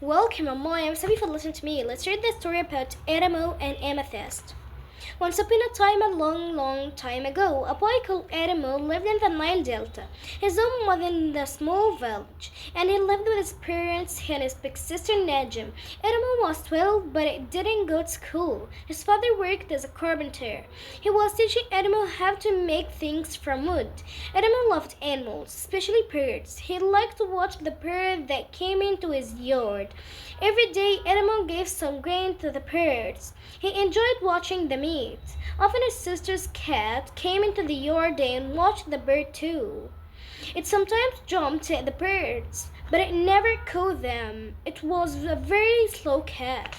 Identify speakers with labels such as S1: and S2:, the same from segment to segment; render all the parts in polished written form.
S1: Welcome, I'm Maya. I'm so happy for listening to me. Let's read the story about Adamo and Amethyst. Once upon a time, a long, long time ago, a boy called Adamo lived in the Nile Delta. His home was in the small village, and he lived with his parents and his big sister Najim. Adamo was 12, but he didn't go to school. His father worked as a carpenter. He was teaching Adamo how to make things from wood. Adamo loved animals, especially birds. He liked to watch the bird that came into his yard. Every day, Adamo gave some grain to the birds. He enjoyed watching them eat. Often his sister's cat came into the yard and watched the bird too. It sometimes jumped at the birds, but it never caught them. It was a very slow cat.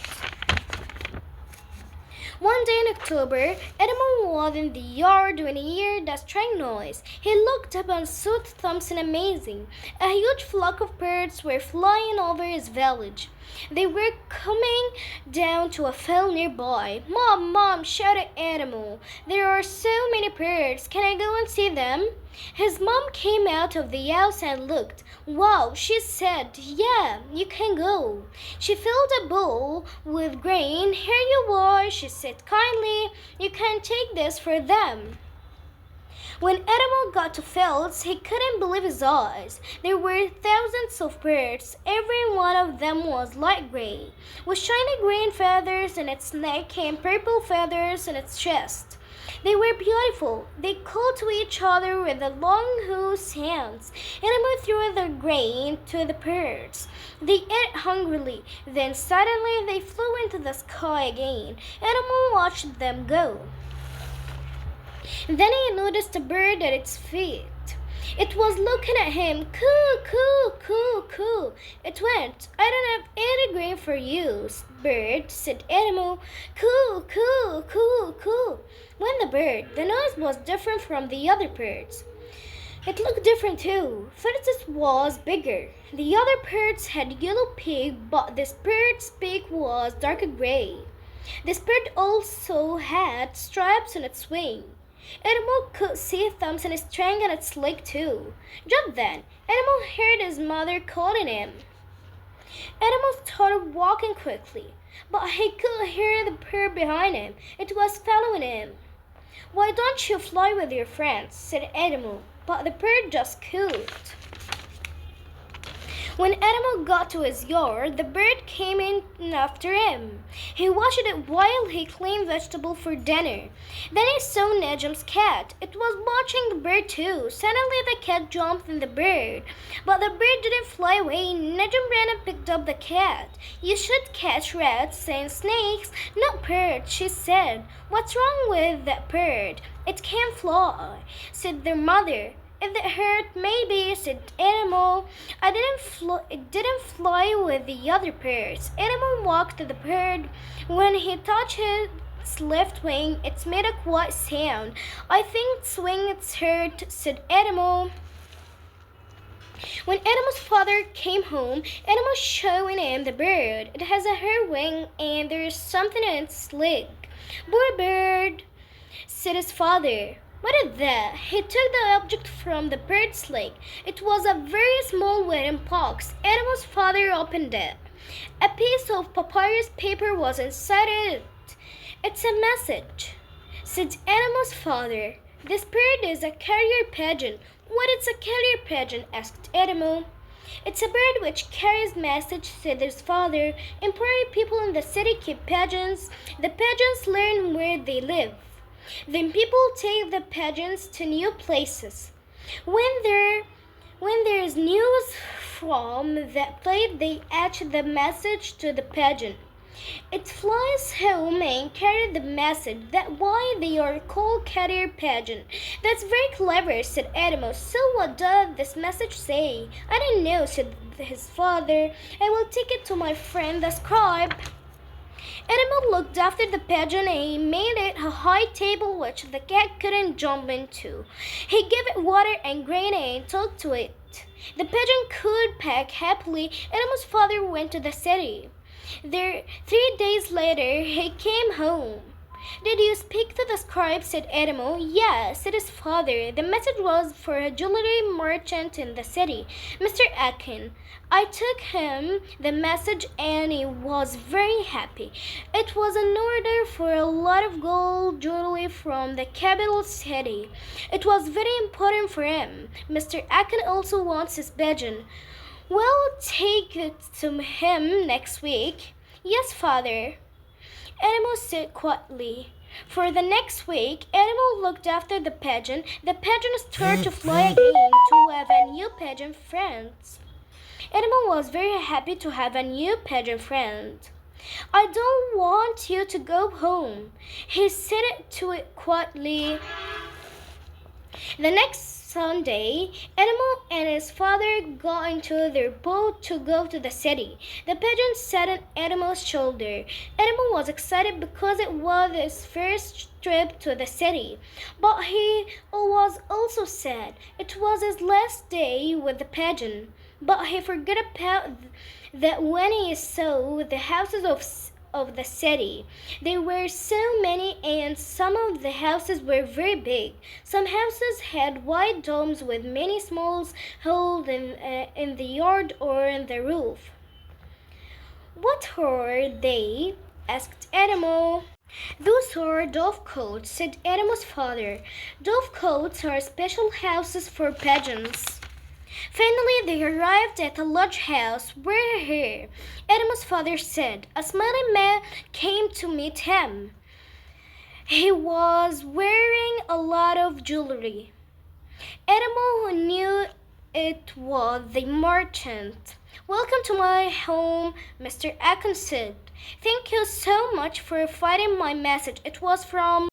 S1: One day in October, Adamo was in the yard when he heard a strange noise. He looked up and saw something amazing. A huge flock of birds were flying over his village. They were coming down to a field nearby. "Mom, Mom!" shouted Adamo. "There are so many birds. Can I go and see them?" His mom came out of the house and looked. "Wow," she said. "Yeah, you can go." She filled a bowl with grain. "Here you are," she said kindly. "You can take this for them." When Adamo got to fields, he couldn't believe his eyes. There were thousands of birds. Every one of them was light gray, with shiny green feathers in its neck and purple feathers in its chest. They were beautiful. They called to each other with the long hoo sounds. Adamo threw the grain to the birds. They ate hungrily. Then suddenly they flew into the sky again. Adamo watched them go. Then he noticed a bird at its feet. It was looking at him. "Coo, coo, coo, coo." It went. "I don't have any grain for you, bird," said Adamo. "Coo, coo, coo, coo," went the bird. The noise was different from the other birds. It looked different too. First it was bigger. The other birds had yellow beak, but this bird's beak was darker gray. This bird also had stripes on its wing. Adamo could see thumbs and a string on its leg too. Just then, Adamo heard his mother calling him. Adamo started walking quickly, but he could hear the bird behind him. It was following him. "Why don't you fly with your friends?" said Adamo, but the bird just cooed. When Adamo got to his yard, the bird came in after him. He watched it while he cleaned vegetables for dinner. Then he saw Najim's cat. It was watching the bird too. Suddenly the cat jumped on the bird, but the bird didn't fly away. Najim ran and picked up the cat. "You should catch rats and snakes, not birds," she said. "What's wrong with that bird?" "It can't fly," said their mother. "If it hurt, maybe," said Adamo. It didn't fly with the other birds. Adamo walked to the bird. When he touched its left wing, it made a quiet sound. "I think its wing is hurt," said Adamo. When Adamo's father came home, Adamo showing him the bird. "It has a hair wing and there is something in its leg." "Poor bird," said his father. "What is that?" He took the object from the bird's leg. It was a very small wooden box. Adamo's father opened it. A piece of papyrus paper was inside it. "It's a message," said Adamo's father. "This bird is a carrier pigeon." "What is a carrier pigeon?" asked Adamo. "It's a bird which carries message," said his father. "Important people in the city keep pigeons. The pigeons learn where they live. Then people take the pigeons to new places. When there is news from that place, they attach the message to the pigeon. It flies home and carries the message. That's why they are called carrier pigeon." "That's very clever," said Adamo. "So what does this message say?" "I don't know," said his father. "I will take it to my friend the scribe." Adamo looked after the pigeon and he made it a high table which the cat couldn't jump into. He gave it water and grain and talked to it. The pigeon could peck happily. Adamo's father went to the city. 3 days later he came home. Did you speak to the scribe? Said Animal. Yes, said his father. The message was for a jewelry merchant in the city, Mr. Akin. I took him the message and he was very happy. It was an order for a lot of gold jewelry from the capital city. It was very important for him. Mr. Akin also wants his pigeon. We'll take it to him next week. Yes, father. Animal said quietly. For the next week, Animal looked after the pigeon. The pigeon started to fly again to have a new pigeon friend. Animal was very happy to have a new pigeon friend. I don't want you to go home, he said to it quietly. The next Sunday, Animal and his father got into their boat to go to the city. The pigeon sat on Animal's shoulder. Animal was excited because it was his first trip to the city, but he was also sad. It was his last day with the pigeon, but he forgot about that when he saw the houses of the city. There were so many, and some of the houses were very big. Some houses had wide domes with many small holes in the yard or in the roof. What are they? Asked Animal. Those are dovecotes, said Animal's father. Dovecotes are special houses for pigeons. Finally, they arrived at a large house. We're here, Animal's father said. A smiling man came to meet him. He was wearing a lot of jewelry. Animal knew it was the merchant. Welcome to my home, Mr. Akin said. Thank you so much for finding my message. It was from